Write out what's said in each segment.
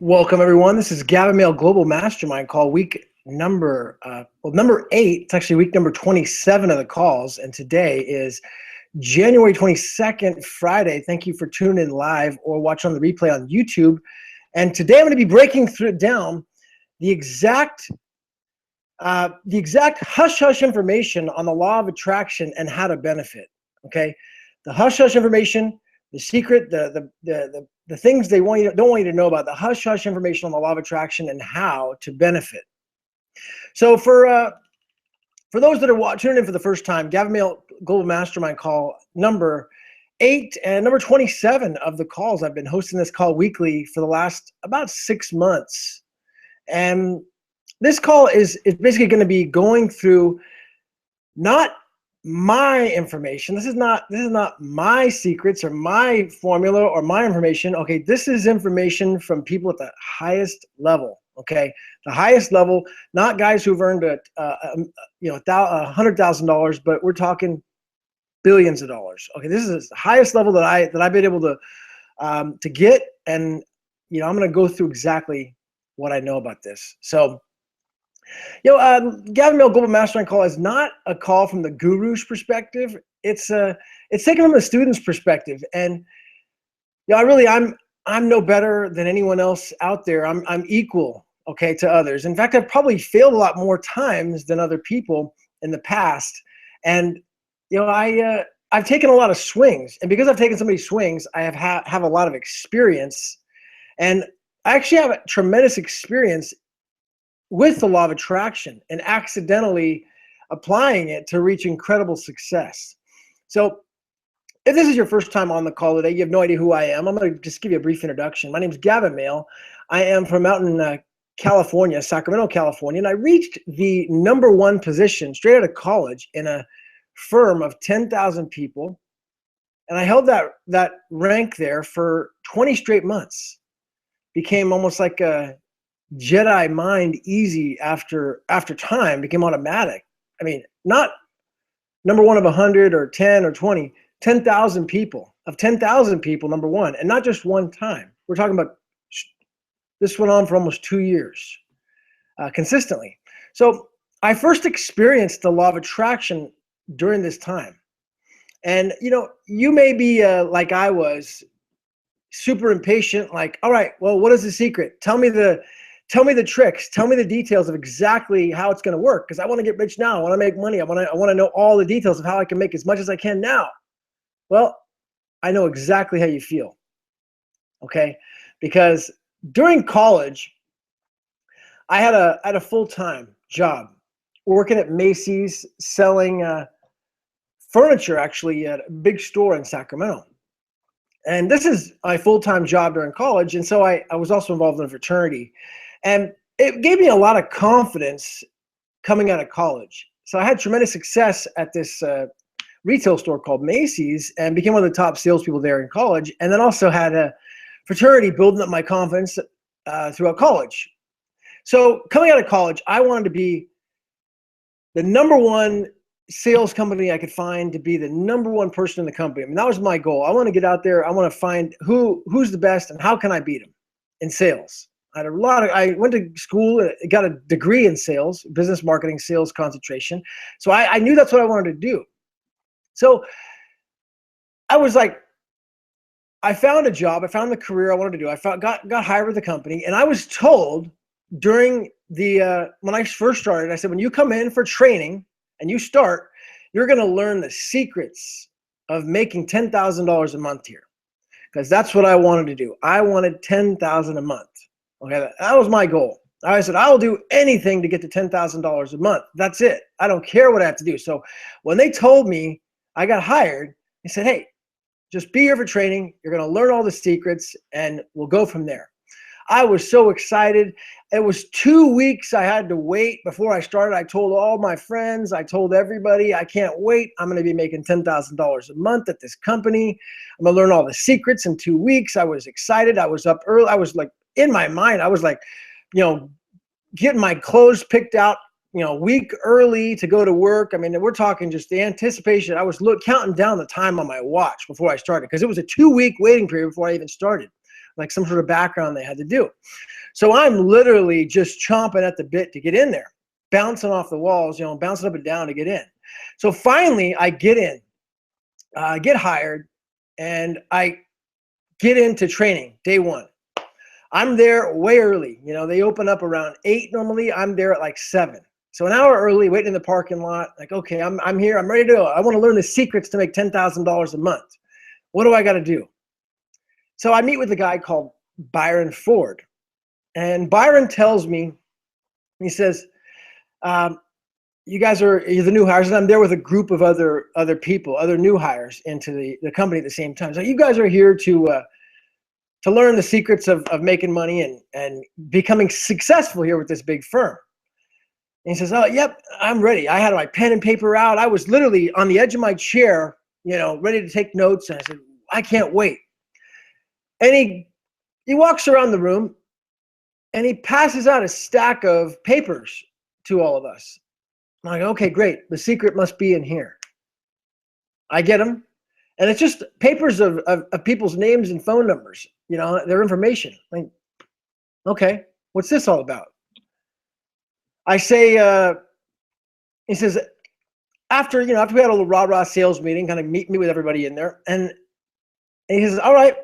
Welcome, everyone. This is Gavin Mehl Global Mastermind call week number 8. It's actually week number 27 of the calls, and today is January 22nd, Friday. Thank you for tuning in live or watch on the replay on YouTube. And today I'm going to be breaking down the exact hush-hush information on the law of attraction and how to benefit. Okay, the hush-hush information, the secret, the things they don't want you to know about, the hush-hush information on the law of attraction and how to benefit. So for those that are tuning in for the first time, Gavin Mehl Global Mastermind call number 8 and number 27 of the calls. I've been hosting this call weekly for the last about 6 months. And this call is basically going to be going through not my information. This is not my secrets or my formula or my information. Okay, this is information from people at the highest level. Okay, the highest level, not guys who've earned $100,000, but we're talking billions of dollars. Okay, this is the highest level that I've been able to get, and I'm going to go through exactly what I know about this. So. Gavin Mehl Global Mastermind call is not a call from the guru's perspective. It's taken from the student's perspective, and I'm no better than anyone else out there. I'm equal, okay, to others. In fact, I've probably failed a lot more times than other people in the past, and I've taken a lot of swings, and because I've taken so many swings, I have a lot of experience, and I actually have a tremendous experience with the law of attraction and accidentally applying it to reach incredible success. So if this is your first time on the call today, you have no idea who I am. I'm going to just give you a brief introduction. My name is Gavin Mehl. I am from out in California, Sacramento, California, and I reached the #1 position straight out of college in a firm of 10,000 people. And I held that rank there for 20 straight months. Became almost like a Jedi mind easy after time, became automatic. I mean, not #1 of 100 or 10 or 20, 10,000 people. Of 10,000 people, #1, and not just one time. We're talking about this went on for almost 2 years, consistently. So I first experienced the law of attraction during this time. And you may be like I was, super impatient, like, all right, well, what is the secret? Tell me the tricks. Tell me the details of exactly how it's going to work, because I want to get rich now. I want to make money. I want to know all the details of how I can make as much as I can now. Well, I know exactly how you feel, okay? Because during college, I had a full-time job working at Macy's, selling furniture, actually, at a big store in Sacramento. And this is my full-time job during college, and so I was also involved in a fraternity. And it gave me a lot of confidence coming out of college. So I had tremendous success at this retail store called Macy's and became one of the top salespeople there in college. And then also had a fraternity building up my confidence throughout college. So coming out of college, I wanted to be the #1 sales company I could find, to be the #1 person in the company. I mean, that was my goal. I want to get out there. I want to find who's the best and how can I beat them in sales. I went to school, got a degree in sales, business marketing, sales concentration. So I knew that's what I wanted to do. So I was like, I found a job. I found the career I wanted to do. I got hired with the company, and I was told during when I first started, I said, when you come in for training and you start, you're going to learn the secrets of making $10,000 a month here, because that's what I wanted to do. I wanted $10,000 a month. Okay, that was my goal. I said, I will do anything to get to $10,000 a month. That's it. I don't care what I have to do. So when they told me I got hired, they said, hey, just be here for training. You're going to learn all the secrets, and we'll go from there. I was so excited. It was 2 weeks I had to wait before I started. I told all my friends, I told everybody, I can't wait. I'm going to be making $10,000 a month at this company. I'm going to learn all the secrets in 2 weeks. I was excited. I was up early. I was like, in my mind, I was like, getting my clothes picked out, a week early to go to work. I mean, we're talking just the anticipation. I was counting down the time on my watch before I started, because it was a 2-week waiting period before I even started. like some sort of background they had to do. So I'm literally just chomping at the bit to get in there, bouncing off the walls, you know, bouncing up and down to get in. So finally I get in, get hired, and I get into training day one. I'm there way early. You know, they open up around 8 normally. I'm there at like 7. So an hour early, waiting in the parking lot. Like, okay, I'm here. I'm ready to go. I want to learn the secrets to make $10,000 a month. What do I got to do? So I meet with a guy called Byron Ford. And Byron tells me, he says, you guys you're the new hires, and I'm there with a group of other people, other new hires into the company at the same time. So you guys are here to learn the secrets of making money and becoming successful here with this big firm. And he says, oh, yep, I'm ready. I had my pen and paper out. I was literally on the edge of my chair, you know, ready to take notes. And I said, I can't wait. And he walks around the room and he passes out a stack of papers to all of us. I'm like, okay, great. The secret must be in here. I get them. And it's just papers of people's names and phone numbers, you know, their information. Like, okay, what's this all about? I say, he says, after we had a little rah-rah sales meeting, kind of meet with everybody in there. And he says, all right,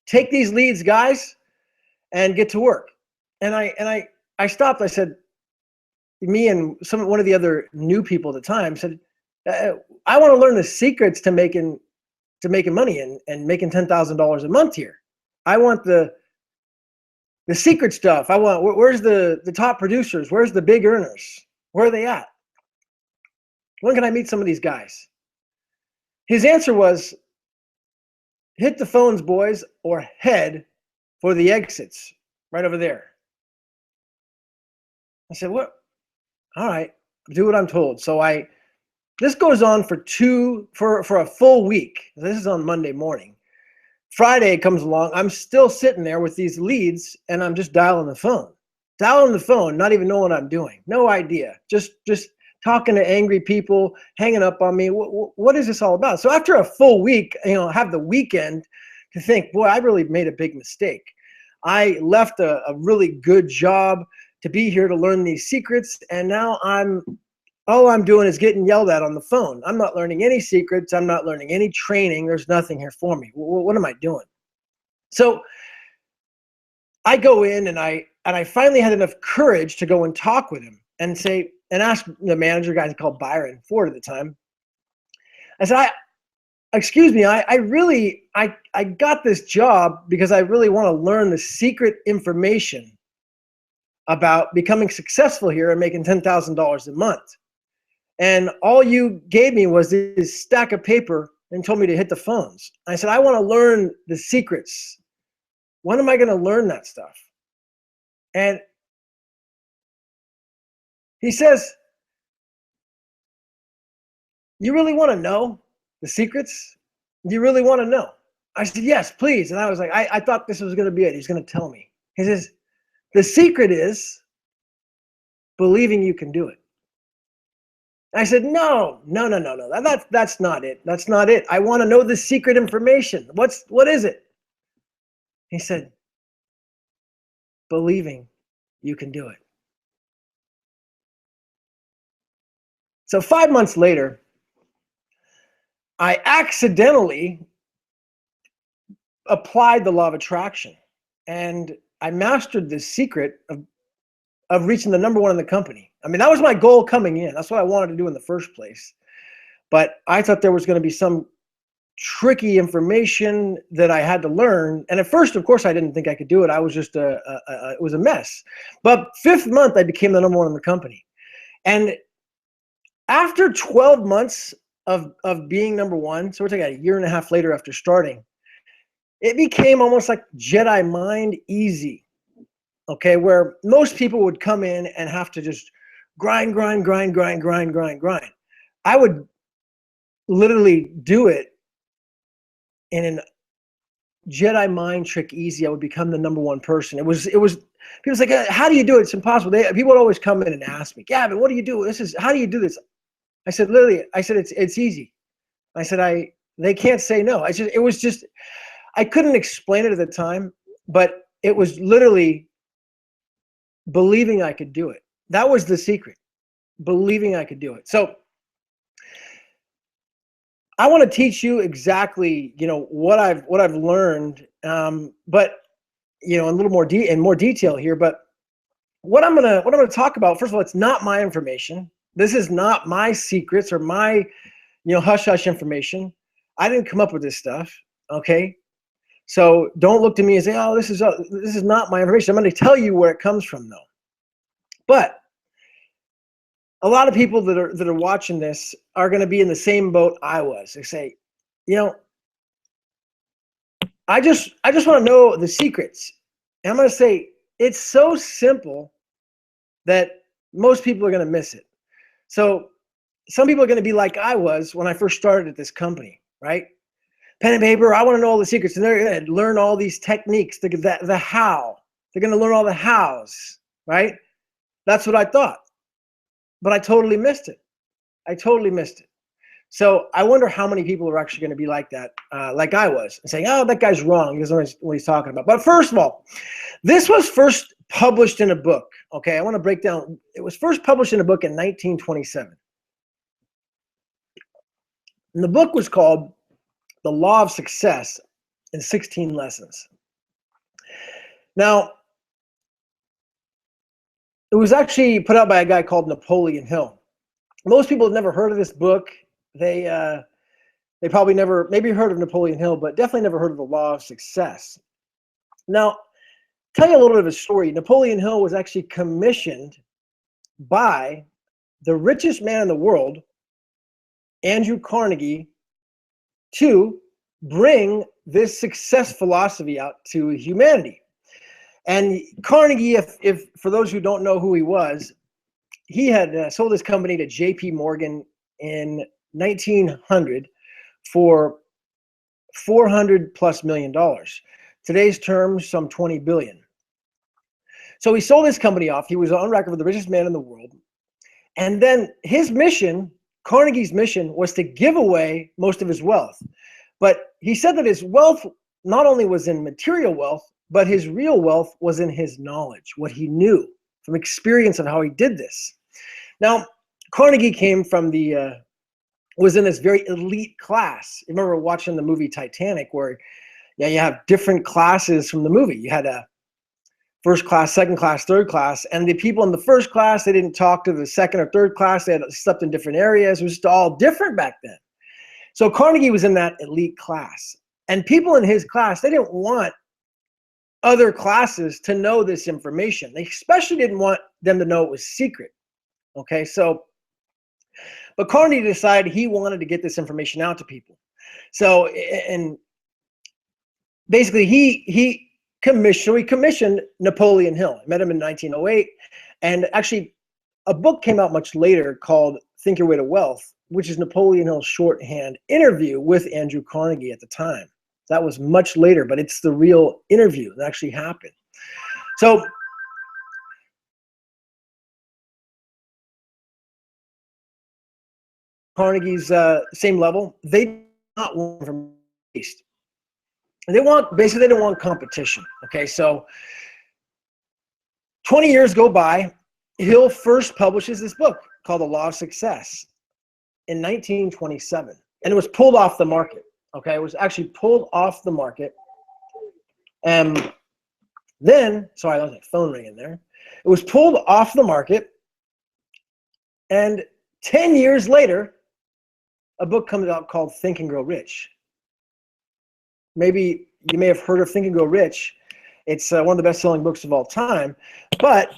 take these leads, guys, and get to work. And I stopped. I said, me and one of the other new people at the time said, I want to learn the secrets to making money and making $10,000 a month here. I want the secret stuff. I want, where's the top producers? Where's the big earners? Where are they at? When can I meet some of these guys? His answer was, hit the phones, boys, or head for the exits right over there. I said, what? All right, do what I'm told. So this goes on for a full week. This is on Monday morning. Friday comes along. I'm still sitting there with these leads, and I'm just dialing the phone, not even knowing what I'm doing. No idea. Just talking to angry people, hanging up on me. What is this all about? So after a full week, you know, have the weekend to think, boy, I really made a big mistake. I left a really good job to be here to learn these secrets, and now all I'm doing is getting yelled at on the phone. I'm not learning any secrets. I'm not learning any training. There's nothing here for me. What am I doing? So I go in and I finally had enough courage to go and talk with him and ask the manager, guy called Byron Ford at the time. I said, excuse me, I got this job because I really want to learn the secret information about becoming successful here and making $10,000 a month. And all you gave me was this stack of paper and told me to hit the phones. I said, I want to learn the secrets. When am I going to learn that stuff? And he says, you really want to know the secrets? Do you really want to know? I said, yes, please. And I was like, I thought this was going to be it. He's going to tell me. He says, the secret is believing you can do it. I said, no. That's not it. That's not it. I want to know the secret information. What is it? He said, believing you can do it. So 5 months later, I accidentally applied the law of attraction, and I mastered the secret of reaching the #1 in the company. I mean, that was my goal coming in. That's what I wanted to do in the first place. But I thought there was going to be some tricky information that I had to learn. And at first, of course, I didn't think I could do it. I was just it was a mess. But 5th month, I became the #1 in the company. And after 12 months of being #1, so we're talking a year and a half later after starting, it became almost like Jedi mind easy. Okay, where most people would come in and have to just grind. I would literally do it in an Jedi mind trick easy. I would become the #1 person. It was people say, how do you do it? It's impossible. People would always come in and ask me, Gavin, what do you do? How do you do this? I said, literally, it's easy. I said, they can't say no. It was just, I couldn't explain it at the time, but it was literally believing I could do it. That was the secret, believing I could do it. So I want to teach you exactly, what I've learned, but in a little more more detail here. But what I'm gonna talk about, first of all, it's not my information. This is not my secrets or my hush hush information. I didn't come up with this stuff. Okay, so don't look to me and say, oh, this is not my information. I'm going to tell you where it comes from, though. But a lot of people that are watching this are going to be in the same boat I was. They say, I just want to know the secrets. And I'm going to say it's so simple that most people are going to miss it. So some people are going to be like I was when I first started at this company, right? Pen and paper, I want to know all the secrets. And they're going to learn all these techniques, the how. They're going to learn all the hows, right? That's what I thought. But I totally missed it. I totally missed it. So I wonder how many people are actually going to be like that, like I was, and saying, oh, that guy's wrong. He doesn't know what he's talking about. But first of all, this was first published in a book. Okay, I want to break down. It was first published in a book in 1927. And the book was called The Law of Success in 16 Lessons. Now, it was actually put out by a guy called Napoleon Hill. Most people have never heard of this book. They probably never, maybe heard of Napoleon Hill, but definitely never heard of The Law of Success. Now, tell you a little bit of a story. Napoleon Hill was actually commissioned by the richest man in the world, Andrew Carnegie, to bring this success philosophy out to humanity. And Carnegie, if for those who don't know who he was, he had sold his company to J.P. Morgan in 1900 for $400+ million. Today's terms, some 20 billion. So he sold his company off. He was on record with the richest man in the world. And then his mission, Carnegie's mission, was to give away most of his wealth. But he said that his wealth not only was in material wealth, but his real wealth was in his knowledge, what he knew from experience of how he did this. Now, Carnegie came from was in this very elite class. You remember watching the movie Titanic, where you have different classes from the movie. You had a first class, second class, third class, and the people in the first class, they didn't talk to the second or third class. They had slept in different areas. It was just all different back then. So Carnegie was in that elite class. And people in his class, they didn't want other classes to know this information. They especially didn't want them to know it was secret. Okay, so, but Carnegie decided he wanted to get this information out to people. So, and basically he commissioned Napoleon Hill. I met him in 1908. And actually, a book came out much later called Think Your Way to Wealth, which is Napoleon Hill's shorthand interview with Andrew Carnegie at the time. That was much later, but it's the real interview that actually happened. So Carnegie's same level, they do not want from East. They basically they don't want competition. Okay, so 20 years go by. Hill first publishes this book called The Law of Success in 1927, and it was pulled off the market. Okay, it was actually pulled off the market. And then, sorry, that was a phone ringing there. It was pulled off the market. And 10 years later, a book comes out called Think and Grow Rich. Maybe you may have heard of Think and Grow Rich. It's one of the best-selling books of all time. But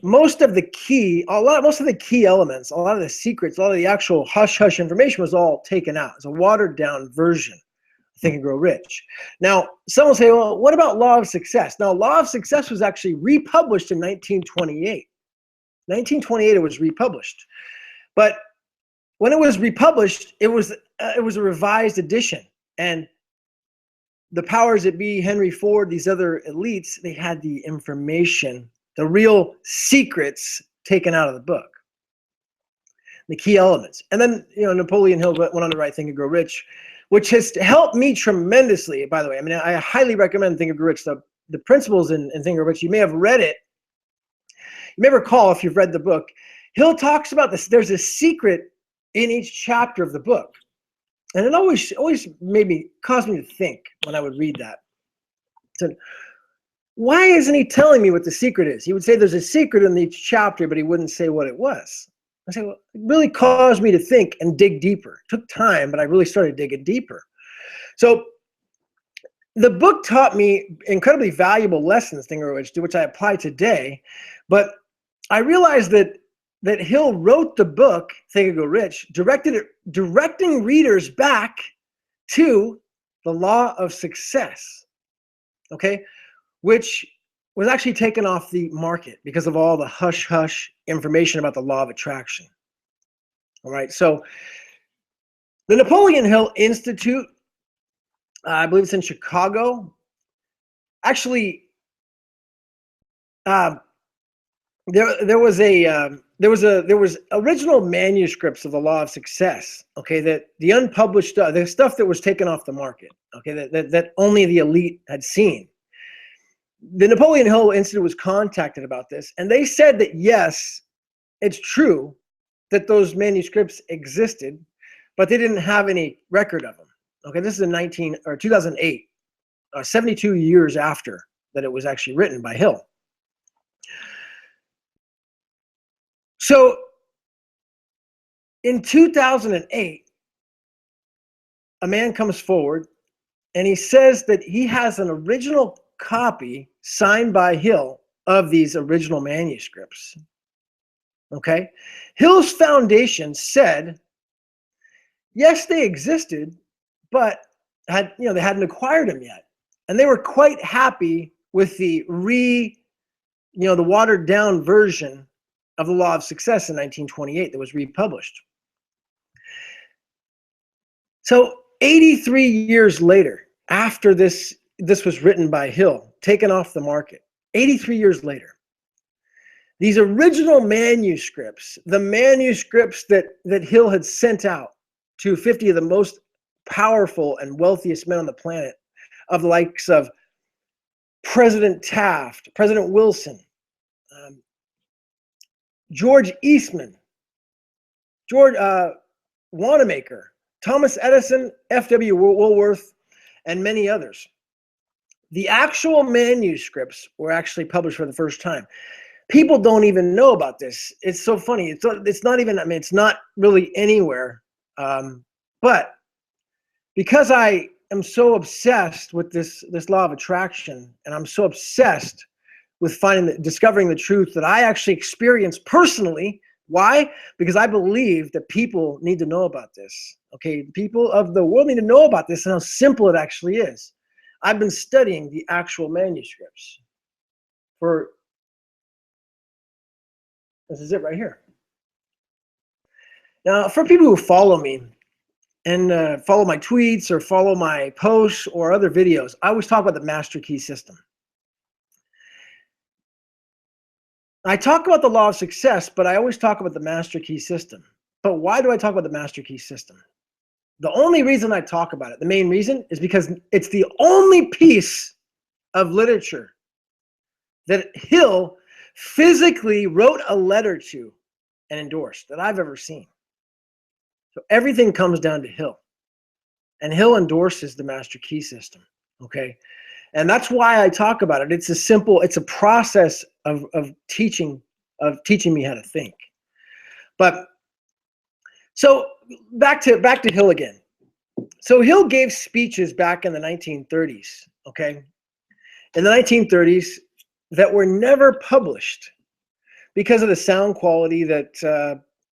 most of the key elements, a lot of the secrets, a lot of the actual hush-hush information was all taken out. It's a watered-down version of Think and Grow Rich. Now, some will say, well, what about Law of Success? Now, Law of Success was actually republished in 1928. 1928, it was republished. But when it was republished, it was a revised edition. And the powers that be, Henry Ford, these other elites, they had the information, the real secrets taken out of the book, the key elements. And then, Napoleon Hill went on to write Think and Grow Rich, which has helped me tremendously, by the way. I mean, I highly recommend Think and Grow Rich. The principles in Think and Grow Rich, you may have read it. You may recall if you've read the book, Hill talks about this. There's a secret in each chapter of the book. And it always caused me to think when I would read that. So, why isn't he telling me what the secret is? He would say there's a secret in each chapter, but he wouldn't say what it was. I say, well, it really caused me to think and dig deeper. It took time, but I really started digging deeper. So the book taught me incredibly valuable lessons, which I apply today. But I realized that Hill wrote the book, Think and Grow Rich, directing readers back to the law of success, okay, which was actually taken off the market because of all the hush-hush information about the law of attraction. All right, so the Napoleon Hill Institute, I believe it's in Chicago, actually, there was original manuscripts of the law of success, okay, that the unpublished stuff, the stuff that was taken off the market, okay, that only the elite had seen. The Napoleon Hill Institute was contacted about this, and they said that yes, it's true that those manuscripts existed, but they didn't have any record of them. Okay, this is in 2008, 72 years after that it was actually written by Hill. So in 2008, a man comes forward and he says that he has an original copy signed by Hill of these original manuscripts. Okay? Hill's foundation said, yes, they existed, but they hadn't acquired them yet. And they were quite happy with the the watered down version of the Law of Success in 1928 that was republished. So 83 years later, after this was written by Hill, taken off the market, 83 years later, these original manuscripts, the manuscripts that Hill had sent out to 50 of the most powerful and wealthiest men on the planet, of the likes of President Taft, President Wilson, George Eastman, George Wanamaker, Thomas Edison, F.W. Woolworth, and many others. The actual manuscripts were actually published for the first time. People don't even know about this. It's so funny. It's not even, it's not really anywhere. But because I am so obsessed with this law of attraction, and I'm so obsessed with discovering the truth that I actually experienced personally. Why? Because I believe that people need to know about this. Okay, people of the world need to know about this and how simple it actually is. I've been studying the actual manuscripts this is it right here. Now, for people who follow me and follow my tweets or follow my posts or other videos, I always talk about the master key system. I talk about the law of success, but I always talk about the master key system. But why do I talk about the master key system? The only reason I talk about it, the main reason, is because it's the only piece of literature that Hill physically wrote a letter to and endorsed that I've ever seen. So everything comes down to Hill. And Hill endorses the master key system, okay? And that's why I talk about it. It's a process of teaching me how to think. But so back to Hill again. So Hill gave speeches back in the 1930s, okay? In the 1930s that were never published because of the sound quality that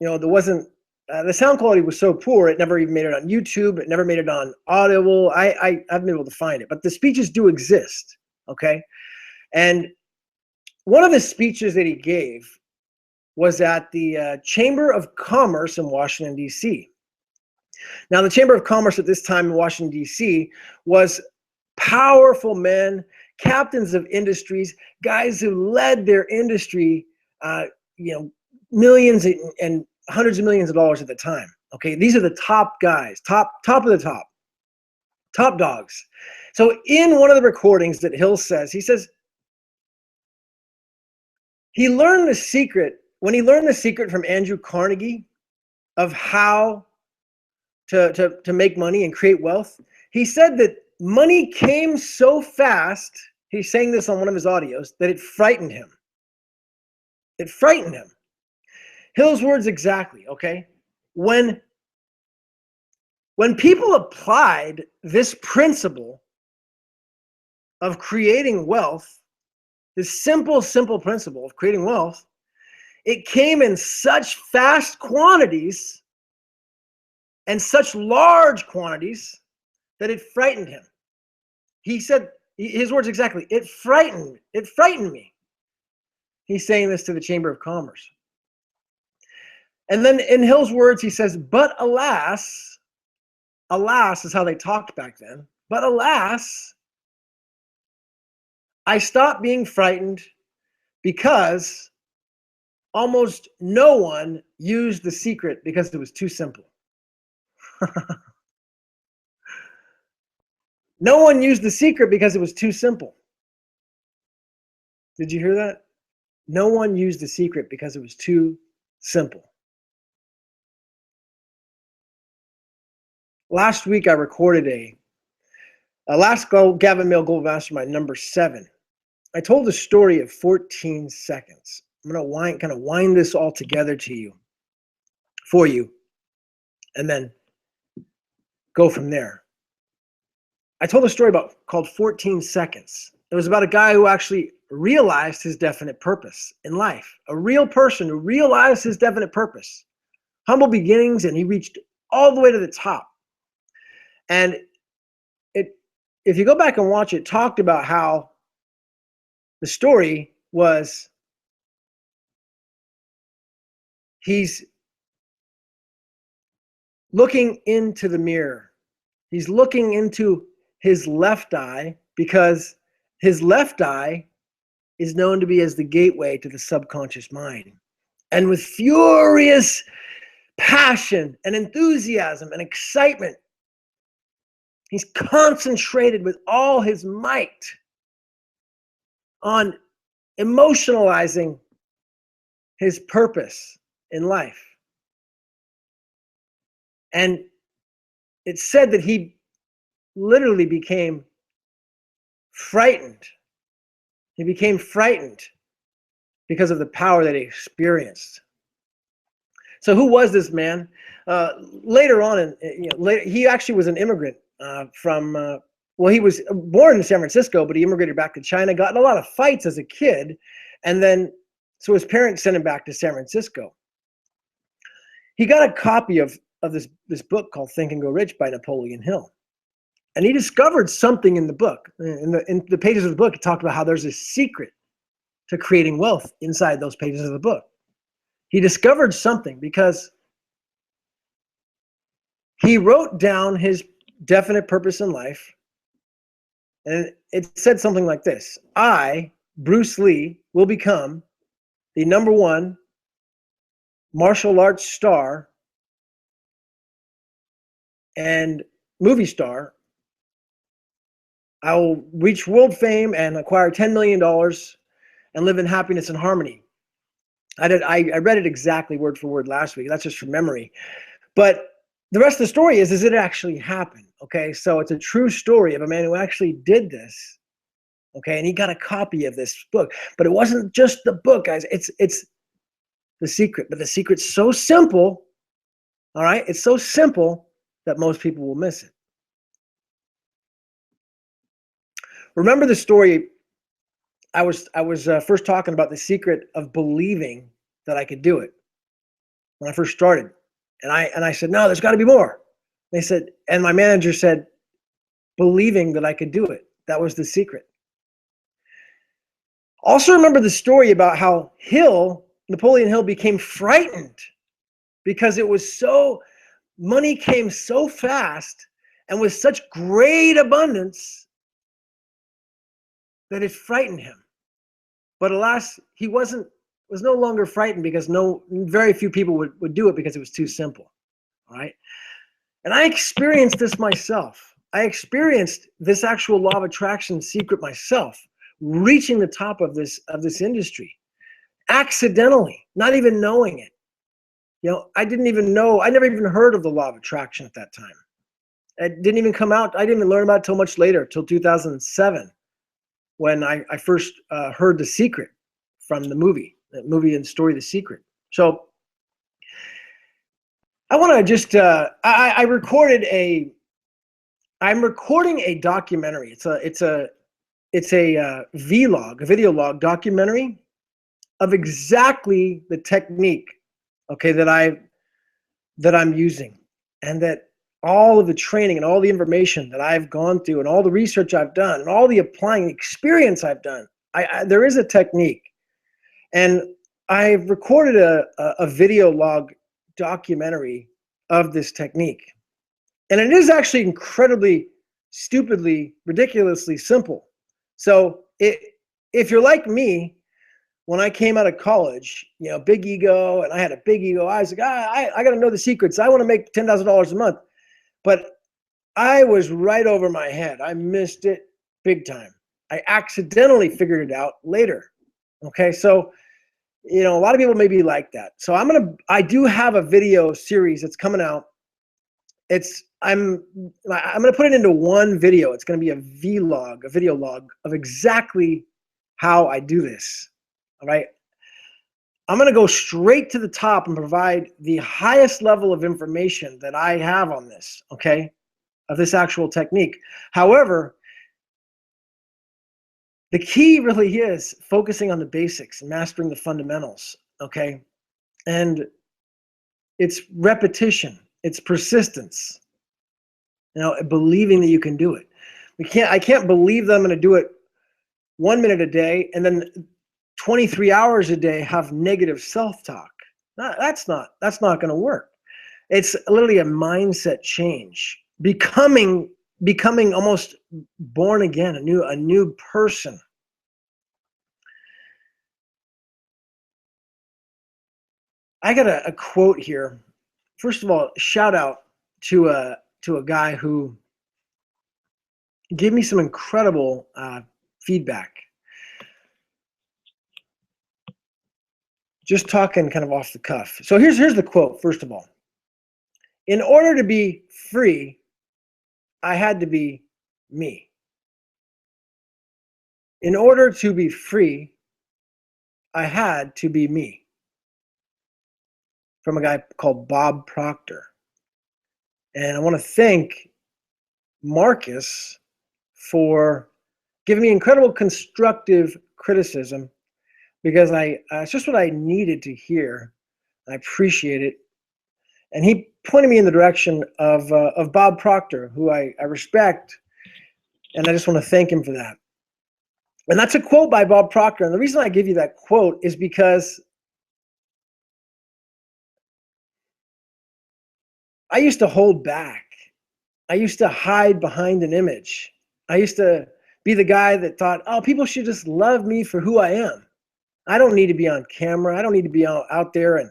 there wasn't. The sound quality was so poor, it never even made it on YouTube. It never made it on Audible. I haven't been able to find it, but the speeches do exist, okay? And one of the speeches that he gave was at the Chamber of Commerce in Washington, D.C. Now, the Chamber of Commerce at this time in Washington, D.C. was powerful men, captains of industries, guys who led their industry, millions and hundreds of millions of dollars at the time. Okay, these are the top guys, top of the top. Top dogs. So in one of the recordings that Hill says, he says, he learned the secret, when he learned the secret from Andrew Carnegie of how to make money and create wealth, he said that money came so fast, he's saying this on one of his audios, that it frightened him. It frightened him. Hill's words exactly, okay? When people applied this principle of creating wealth, this simple principle of creating wealth, it came in such fast quantities and such large quantities that it frightened him. He said, his words exactly, it frightened me. He's saying this to the Chamber of Commerce. And then in Hill's words, he says, but alas is how they talked back then, but alas, I stopped being frightened because almost no one used the secret because it was too simple. No one used the secret because it was too simple. Did you hear that? No one used the secret because it was too simple. Last week I recorded last Gavin Mehl Global Mastermind number 7. I told a story of 14 seconds. I'm going to kind of wind this all together for you, and then go from there. I told a story called 14 Seconds. It was about a guy who actually realized his definite purpose in life. A real person who realized his definite purpose. Humble beginnings, and he reached all the way to the top. And if you go back and watch it, talked about how the story was he's looking into the mirror. He's looking into his left eye because his left eye is known to be as the gateway to the subconscious mind. And with furious passion and enthusiasm and excitement, he's concentrated with all his might on emotionalizing his purpose in life. And it's said that he literally became frightened. He became frightened because of the power that he experienced. So who was this man? Later on, he actually was an immigrant he was born in San Francisco, but he immigrated back to China, got in a lot of fights as a kid, and then, so his parents sent him back to San Francisco. He got a copy of this book called Think and Grow Rich by Napoleon Hill. And he discovered something in the book. In the pages of the book, it talked about how there's a secret to creating wealth inside those pages of the book. He discovered something because he wrote down his definite purpose in life. And it said something like this: I, Bruce Lee, will become the #1 martial arts star and movie star. I will reach world fame and acquire $10 million and live in happiness and harmony. I read it exactly word for word last week. That's just from memory. But the rest of the story is it actually happened. Okay, so it's a true story of a man who actually did this. Okay, and he got a copy of this book. But it wasn't just the book, guys. It's the secret. But the secret's so simple. All right, it's so simple that most people will miss it. Remember the story I was first talking about, the secret of believing that I could do it when I first started. And I said, no, there's got to be more. They said, and my manager said, believing that I could do it. That was the secret. Also remember the story about how Napoleon Hill became frightened because money came so fast and with such great abundance that it frightened him. But alas, he was no longer frightened because very few people would do it because it was too simple. All right. And I experienced this myself. I experienced this actual law of attraction secret myself, reaching the top of this industry accidentally, not even knowing it. I didn't even know, I never even heard of the law of attraction at that time. It didn't even come out. I didn't even learn about it till much later, till 2007, when I first heard The Secret from the movie and story, The Secret. So I want to just, I'm recording a documentary. It's a vlog, a video log documentary of exactly the technique, okay, that I'm using, and that all of the training and all the information that I've gone through and all the research I've done and all the applying experience I've done, there is a technique. And I've recorded a video log documentary of this technique. And it is actually incredibly, stupidly, ridiculously simple. So if you're like me, when I came out of college, big ego, and I had a big ego, I was like, I got to know the secrets. I want to make $10,000 a month. But I was right over my head. I missed it big time. I accidentally figured it out later. Okay, so a lot of people may be like that. So I do have a video series that's coming out. I'm gonna put it into one video. It's gonna be a vlog, a video log of exactly how I do this. All right. I'm going to go straight to the top and provide the highest level of information that I have on this, okay, of this actual technique. However, the key really is focusing on the basics and mastering the fundamentals, okay? And it's repetition, it's persistence, believing that you can do it. I can't believe that I'm going to do it 1 minute a day and then 23 hours a day have negative self-talk. That's not going to work. It's literally a mindset change, becoming almost born again, a new person. I got a quote here. First of all, shout out to a guy who gave me some incredible feedback. Just talking kind of off the cuff. So here's the quote, first of all. In order to be free, I had to be me. In order to be free, I had to be me. From a guy called Bob Proctor. And I want to thank Marcus for giving me incredible constructive criticism, because it's just what I needed to hear. I appreciate it. And he pointed me in the direction of Bob Proctor, who I respect, and I just want to thank him for that. And that's a quote by Bob Proctor. And the reason I give you that quote is because I used to hold back. I used to hide behind an image. I used to be the guy that thought, oh, people should just love me for who I am. I don't need to be on camera. I don't need to be out there and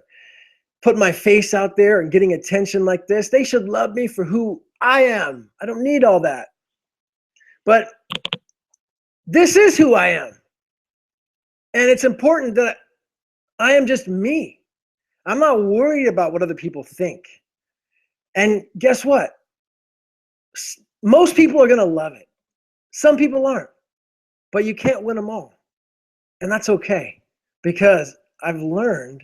put my face out there and getting attention like this. They should love me for who I am. I don't need all that. But this is who I am. And it's important that I am just me. I'm not worried about what other people think. And guess what? Most people are going to love it. Some people aren't. But you can't win them all. And that's okay. Because I've learned,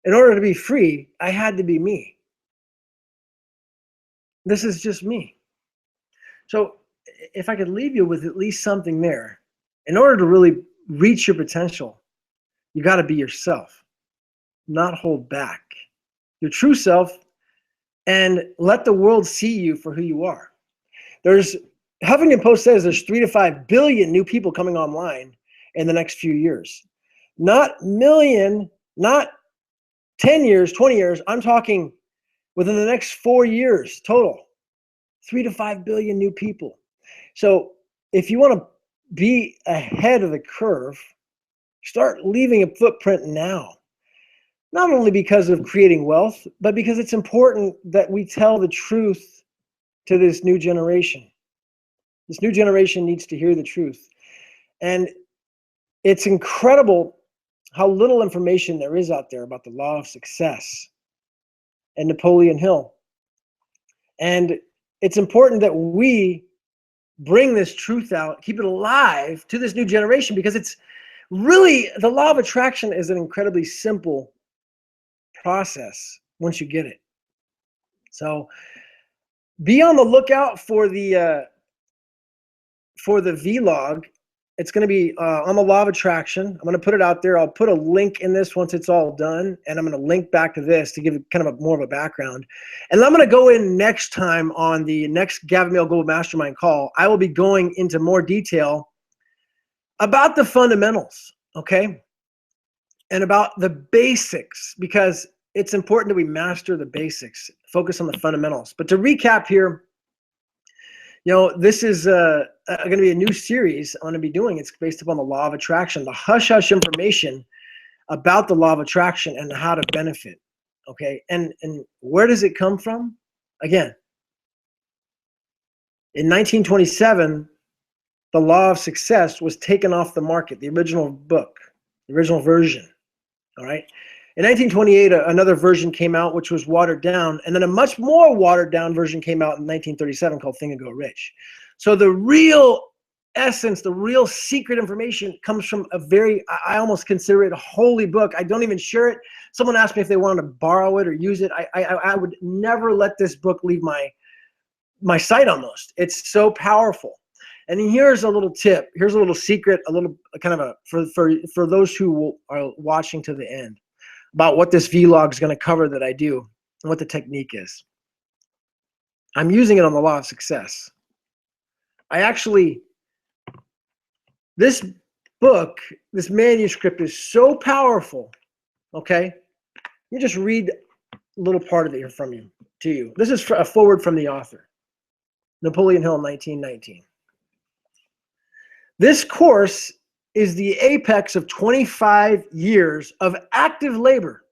in order to be free, I had to be me. This is just me. So if I could leave you with at least something there, in order to really reach your potential, you got to be yourself, not hold back. Your true self, and let the world see you for who you are. Huffington Post says there's 3 to 5 billion new people coming online in the next few years. Not million, not 10 years, 20 years. I'm talking within the next 4 years total. 3 to 5 billion new people. So if you want to be ahead of the curve, start leaving a footprint now. Not only because of creating wealth, but because it's important that we tell the truth to this new generation. This new generation needs to hear the truth. And it's incredible how little information there is out there about the law of success and Napoleon Hill. And it's important that we bring this truth out, keep it alive to this new generation, because it's really, the law of attraction is an incredibly simple process once you get it. So be on the lookout for the vlog. It's going to be on the law of attraction. I'm going to put it out there. I'll put a link in this once it's all done, and I'm going to link back to this to give it kind of more of a background. And I'm going to go in next time on the next Gavin Mehl Global Mastermind call. I will be going into more detail about the fundamentals, okay? And about the basics, because it's important that we master the basics, focus on the fundamentals. But to recap here, you know, this is going to be a new series I'm going to be doing. It's based upon the law of attraction, the hush-hush information about the law of attraction and how to benefit, okay? And where does it come from? Again, in 1927, the law of success was taken off the market, the original book, the original version, all right? In 1928, another version came out, which was watered down, and then a much more watered down version came out in 1937 called Think and Go Rich. So the real essence, the real secret information comes from a very, I almost consider it a holy book. I don't even share it. Someone asked me if they wanted to borrow it or use it. I would never let this book leave my site almost. It's so powerful. And here's a little tip. Here's a little secret, a little kind of a, for those who are watching to the end, about what this vlog is going to cover that I do and what the technique is. I'm using it on the law of success. This book, this manuscript is so powerful, okay? Let me just read a little part of it here to you. This is a forward from the author, Napoleon Hill, 1919. This course is the apex of 25 years of active labor,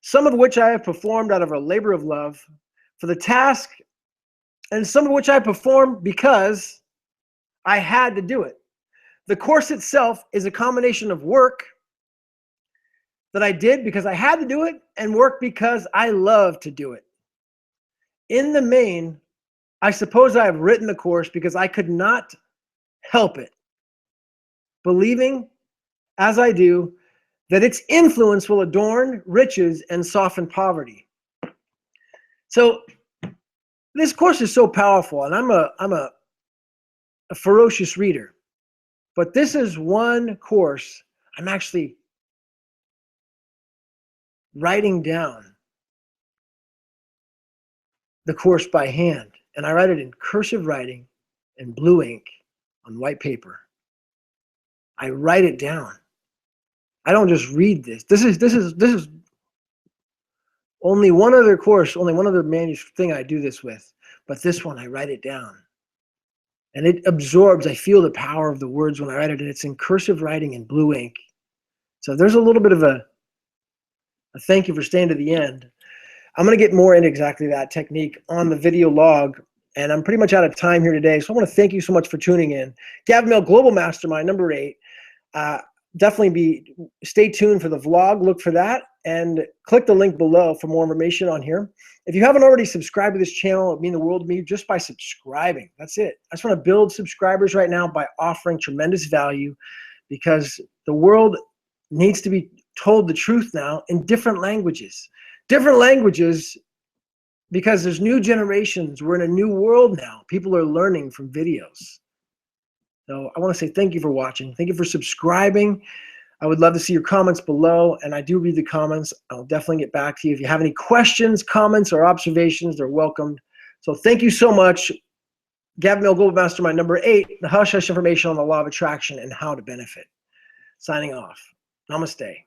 some of which I have performed out of a labor of love for the task, and some of which I performed because I had to do it. The course itself is a combination of work that I did because I had to do it and work because I love to do it. In the main, I suppose I have written the course because I could not help it, believing, as I do, that its influence will adorn riches and soften poverty. So this course is so powerful, and I'm a ferocious reader, but this is one course I'm actually writing down the course by hand, and I write it in cursive writing in blue ink on white paper. I write it down. I don't just read this. This is only one other course, only one other manuscript thing I do this with, but this one I write it down. And it absorbs, I feel the power of the words when I write it, and it's in cursive writing in blue ink. So there's a little bit of a thank you for staying to the end. I'm going to get more into exactly that technique on the video log, and I'm pretty much out of time here today. So I want to thank you so much for tuning in. Gavin Mehl Global Mastermind, number 8. Definitely stay tuned for the vlog. Look for that and click the link below for more information on here. If you haven't already subscribed to this channel, it would mean the world to me just by subscribing. That's it. I just want to build subscribers right now by offering tremendous value, because the world needs to be told the truth now in different languages. Different languages, because there's new generations. We're in a new world now. People are learning from videos. So I want to say thank you for watching. Thank you for subscribing. I would love to see your comments below, and I do read the comments. I'll definitely get back to you. If you have any questions, comments, or observations, they're welcomed. So thank you so much. Gavin Mehl Global Mastermind number 8, the hush-hush information on the law of attraction and how to benefit. Signing off. Namaste.